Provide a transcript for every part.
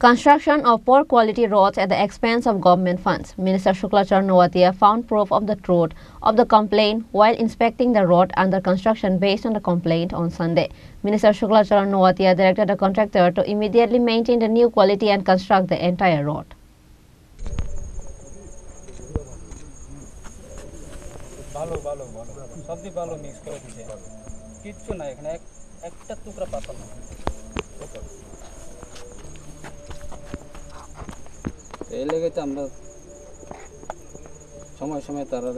Construction of poor quality roads at the expense of government funds. Minister Shukla Charan Nowatia found proof of the truth of the complaint while inspecting the road under construction based on the complaint on Sunday. Minister Shukla Charan Nowatia directed the contractor to immediately maintain the new quality and construct the entire road. এই লেগে তো আমরা সময় সময় তারা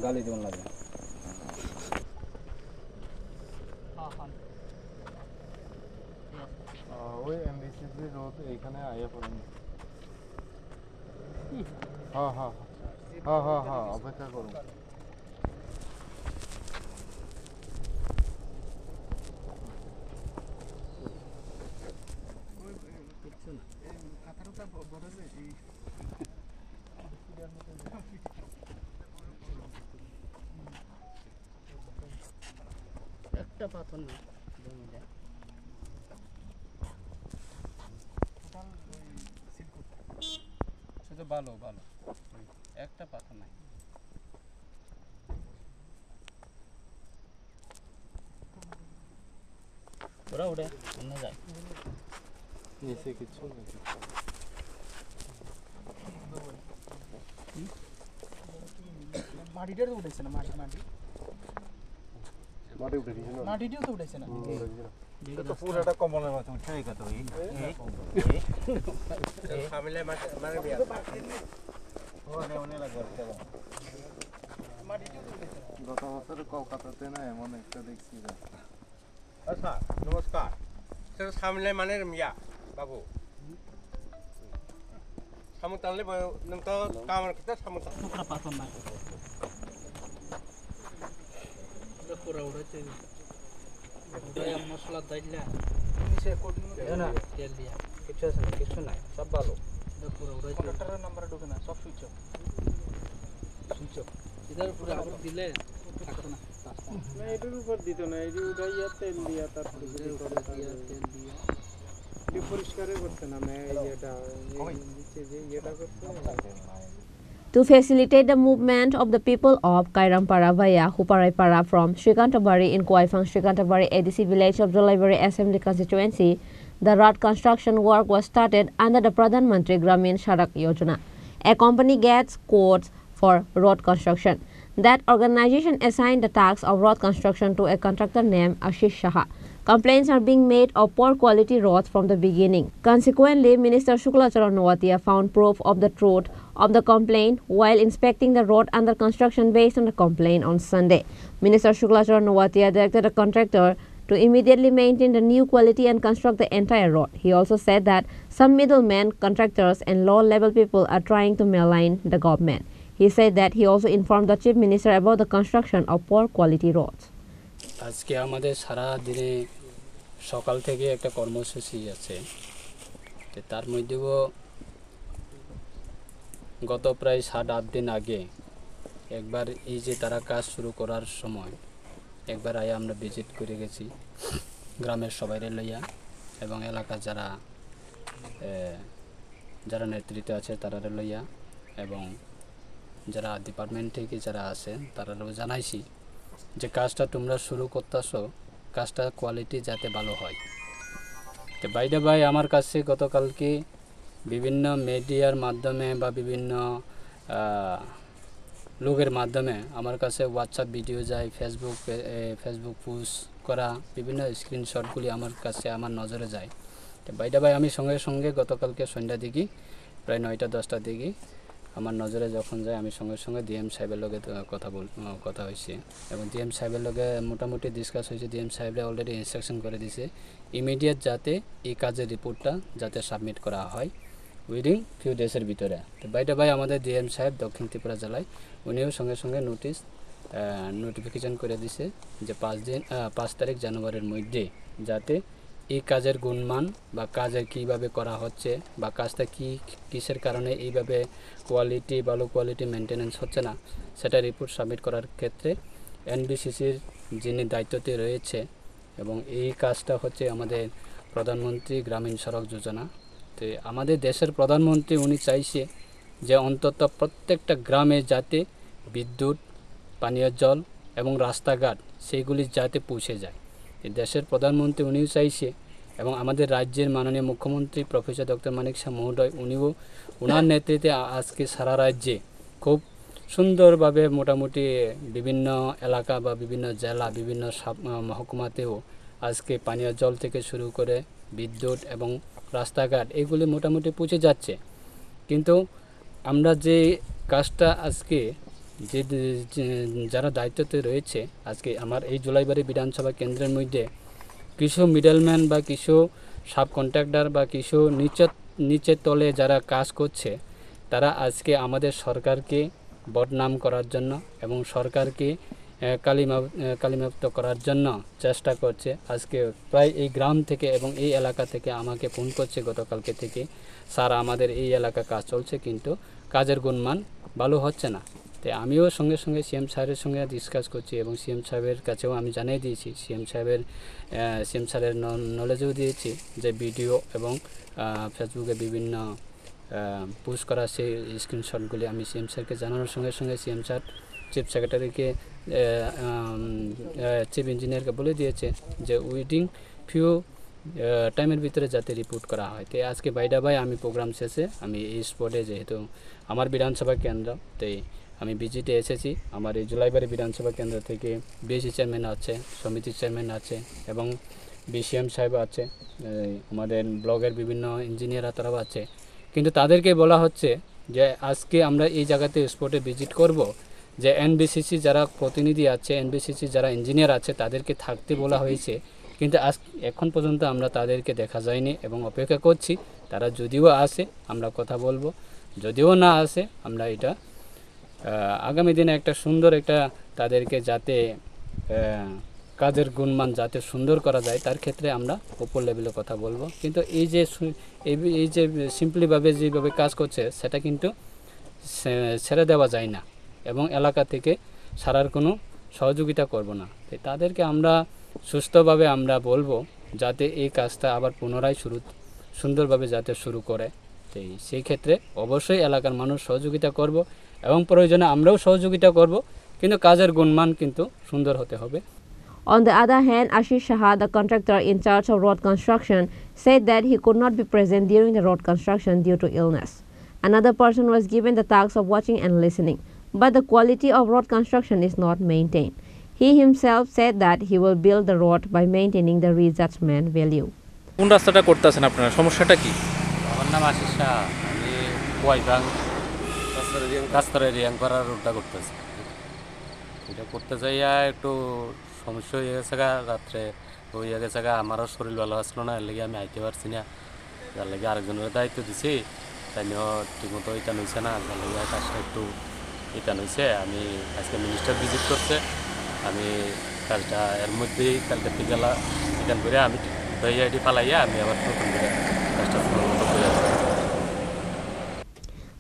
গালি দেওয়ার লাগে। ওই এমবিসিসি রোড এইখানে আইয়া পড়েন। হ্যাঁ হ্যাঁ হ্যাঁ হ্যাঁ হ্যাঁ অপেক্ষা করুন। একটা পাথর না শুধু ভালো ভালো একটা পাথর নাই ওরা উড়ে অন্য যায় নিচে কিছু নেই মাটিটা তো উঠেছে না মাটি মাটি মাটি উঠে দিয়েছে না মাটিটিও তো উঠেছে না এটা তো পুরোটা কমলের মতো উঠে গেছে ওই সামনে মানে বিয়া ওনে ওনে লাগবে মাটিটিও তো উঠেছে গত বছর কলকাতাতে না এমন একটা দেখছি আচ্ছা নমস্কার সেটা সামনে মানে মিয়া বাবু সামু তাহলে নন্ত কামার কিতা সামু টুকরা পাথর না এটা পুরো উড়েছে ওটা মশলা দাইলা নিচে কোট না তেল দিয়া কিছু আছে না কিছু নাই সব ভালো এটা পুরো উড়েছে কন্ডাক্টরের নাম্বার ঢোকে না সব সুইচ অফ ইধার পুরো আগুন দিলে থাকতো না না এটার উপর দিত না এই উড়াইয়া তেল দিয়া তারপরে তেল দিয়া পরিষ্কারই করতে না এটা নিচে যে এটা করতে To facilitate the movement of the people of Kairampara via Huparaipara from Srikantabari in Kuaifang Srikantabari ADC village of Jolaibari Assembly constituency, the road construction work was started under the Pradhan Mantri Gramin Sadak Yojana. A company gets quotes for road construction. That organization assigned the task of road construction to a contractor named Ashish Shaha. Complaints are being made of poor quality roads from the beginning. Consequently, Minister Shukla Charan Nowatia found proof of the truth of the complaint while inspecting the road under construction based on the complaint on Sunday. Minister Shukla Charan Nowatia directed the contractor to immediately maintain the new quality and construct the entire road. He also said that some middlemen, contractors and low-level people are trying to malign the government. He said that he also informed the Chief Minister about the construction of poor quality roads. আজকে আমাদের সারা দিনে সকাল থেকে একটা কর্মসূচি আছে তার মধ্যেও গত প্রায় 7-8 দিন আগে একবার এই যে তারা কাজ শুরু করার সময় একবার আয়া আমরা ভিজিট করে গেছি গ্রামের সবাইরে লইয়া এবং এলাকার যারা নেতৃত্বে আছে তারারে লইয়া এবং যারা ডিপার্টমেন্ট থেকে যারা আছে তারাও জানাইছি যে কাজটা তোমরা শুরু করতেছো কাজটা কোয়ালিটি যাতে ভালো হয় তো বাইরে ভাই আমার কাছে গতকালকে বিভিন্ন মিডিয়ার মাধ্যমে বা বিভিন্ন লোকের মাধ্যমে আমার কাছে হোয়াটসঅ্যাপ ভিডিও যায় ফেসবুক পোস্ট করা বিভিন্ন স্ক্রিনশটগুলি আমার কাছে আমার নজরে যায় তো বাইরে ভাই আমি সঙ্গে সঙ্গে গতকালকে সন্ধ্যা দিকে প্রায় 9টা-10টা দিকে আমার নজরে যখন যায় আমি সঙ্গে সঙ্গে ডিএম সাহেবের লগে কথা হয়েছে এবং ডিএম সাহেবের লগে মোটামুটি ডিসকাস হয়েছে ডিএম সাহেবরা অলরেডি ইনস্ট্রাকশন করে দিয়েছে ইমিডিয়েট যাতে এই কাজের রিপোর্টটা যাতে সাবমিট করা হয় উইদিন ফিউ ডেজের ভিতরে তো বাইরে ভাই আমাদের ডিএম সাহেব দক্ষিণ ত্রিপুরা জেলায় উনিও সঙ্গে সঙ্গে নোটিফিকেশন করে দিছে যে 5 তারিখ জানুয়ারির মধ্যে যাতে এই কাজের গুণমান বা কাজের কীভাবে করা হচ্ছে বা কাজটা কিসের কারণে এইভাবে ভালো কোয়ালিটি মেনটেনেন্স হচ্ছে না সেটা রিপোর্ট সাবমিট করার ক্ষেত্রে এনবিসিসির যিনি দায়িত্বতে রয়েছে এবং এই কাজটা হচ্ছে আমাদের প্রধানমন্ত্রী গ্রামীণ সড়ক যোজনা তো আমাদের দেশের প্রধানমন্ত্রী উনি চাইছে যে অন্তত প্রত্যেকটা গ্রামে যাতে বিদ্যুৎ, পানীয় জল এবং রাস্তাঘাট সেইগুলি যাতে পৌঁছে যায়। এই দেশের প্রধানমন্ত্রী উনিও চাইছে এবং আমাদের রাজ্যের মাননীয় মুখ্যমন্ত্রী প্রফেসর ডক্টর মানিক শাহ মহোদয় উনিও ওনার নেতৃত্বে আজকে সারা রাজ্যে খুব সুন্দরভাবে মোটামুটি বিভিন্ন এলাকা বা বিভিন্ন জেলা, বিভিন্ন মহকুমাতেও আজকে পানীয় জল থেকে শুরু করে বিদ্যুৎ এবং রাস্তাঘাট এগুলি মোটামুটি পৌঁছে যাচ্ছে। কিন্তু আমরা যে কাজটা আজকে যে যারা দায়িত্বতে রয়েছে, আজকে আমার এই জুলাইবাড়ি বিধানসভা কেন্দ্রের মধ্যে কিছু মিডলম্যান বা কিছু সাব কন্ট্রাক্টর বা কিছু নিচের তলে যারা কাজ করছে, তারা আজকে আমাদের সরকারকে বদনাম করার জন্য এবং সরকারকে কালিমাপ্ত করার জন্য চেষ্টা করছে। আজকে প্রায় এই গ্রাম থেকে এবং এই এলাকা থেকে আমাকে ফোন করছে গতকালকে থেকে, স্যার আমাদের এই এলাকা কাজ চলছে কিন্তু কাজের গুণমান ভালো হচ্ছে না। তো আমিও সঙ্গে সঙ্গে সিএম স্যারের সঙ্গে ডিসকাস করছি এবং সিএম সাহেবের কাছেও আমি জানিয়ে দিয়েছি, সিএম স্যারের নলেজও দিয়েছি যে ভিডিও এবং ফেসবুকে বিভিন্ন পোস্ট করা সেই স্ক্রিনশটগুলি আমি সিএম স্যারকে জানানোর সঙ্গে সঙ্গে সিএম স্যার চিফ সেক্রেটারিকে চিফ ইঞ্জিনিয়ারকে বলে দিয়েছে যে উইদিন ফিউ টাইমের ভিতরে যাতে রিপোর্ট করা হয়। তো আজকে বাইডা বাই আমি প্রোগ্রাম শেষে আমি এই স্পটে যেহেতু আমার বিধানসভা কেন্দ্র, তাই আমি ভিজিটে এসেছি। আমার এই জুলাইবাড়ি বিধানসভা কেন্দ্র থেকে বিএসি চেয়ারম্যান আছে, সমিতির চেয়ারম্যান আছে এবং বিসিএম সাহেব আছে, আমাদের ব্লগের বিভিন্ন ইঞ্জিনিয়াররা তারাও আছে। কিন্তু তাদেরকে বলা হচ্ছে যে আজকে আমরা এই জায়গাতে স্পটে ভিজিট করব, যে এনবিসিসি যারা প্রতিনিধি আছে, এনবিসিসি যারা ইঞ্জিনিয়ার আছে তাদেরকে থাকতে বলা হয়েছে, কিন্তু এখন পর্যন্ত আমরা তাদেরকে দেখা যায়নি এবং অপেক্ষা করছি। তারা যদিও আসে আমরা কথা বলবো, যদিও না আসে আমরা এটা আগামী দিনে একটা সুন্দর একটা তাদেরকে যাতে কাজের গুণমান যাতে সুন্দর করা যায় তার ক্ষেত্রে আমরা উপর লেভেলে কথা বলবো। কিন্তু এই যে সিম্পলিভাবে যেভাবে কাজ করছে সেটা কিন্তু ছেড়ে দেওয়া যায় না এবং এলাকা থেকে সারার কোনো সহযোগিতা করব না। তাই তাদেরকে আমরা সুস্থভাবে আমরা বলবো যাতে এই কাজটা আবার পুনরায় সুন্দরভাবে যাতে শুরু করে। তাই সেই ক্ষেত্রে অবশ্যই এলাকার মানুষ সহযোগিতা করব এবং প্রয়োজনে আমরাও সহযোগিতা করব, কিন্তু কাজের গুণমান কিন্তু সুন্দর হতে হবে। On the other hand, Ashish Shah, the contractor in charge of road construction, said that he could not be present during the road construction due to illness. Another person was given the task of watching and listening, but the quality of road construction is not maintained. He himself said that he will build the road by maintaining the rejudgment value. কোন রাস্তাটা করতেছেন আপনারা, সমস্যাটা কি? আমার নাম আশিস শাহ, আমি কুয়াইবাং কাস্তারে রিয়াংপাড়া রোডটা করতেছি। এটা করতে যাইয়া একটু সমস্যা হয়ে গেছে, রাত্রে হয়ে গেছে, আমারও শরীর ভালো আসলো না, এর লেগে আমি আইতে পারছি না। যার লেগে আরেকজনের দায়িত্ব দিছি, তাই নিয়েও ঠিকমতো ইটান হয়েছে না, যার লেগে কাজটা একটু ইটান হয়েছে। আমি আজকে মিনিস্টার ভিজিট করছে, আমি কাজটা এর মধ্যেই কালকে থেকে ইটান করে আমি দইয়াটি পালাইয়া আমি আবার নতুন করে কাজটা করে।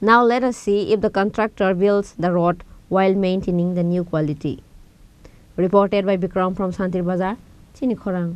Now let us see if the contractor builds the road while maintaining the new quality. Reported by Bikram from Santir Bazar, Chini Khorang.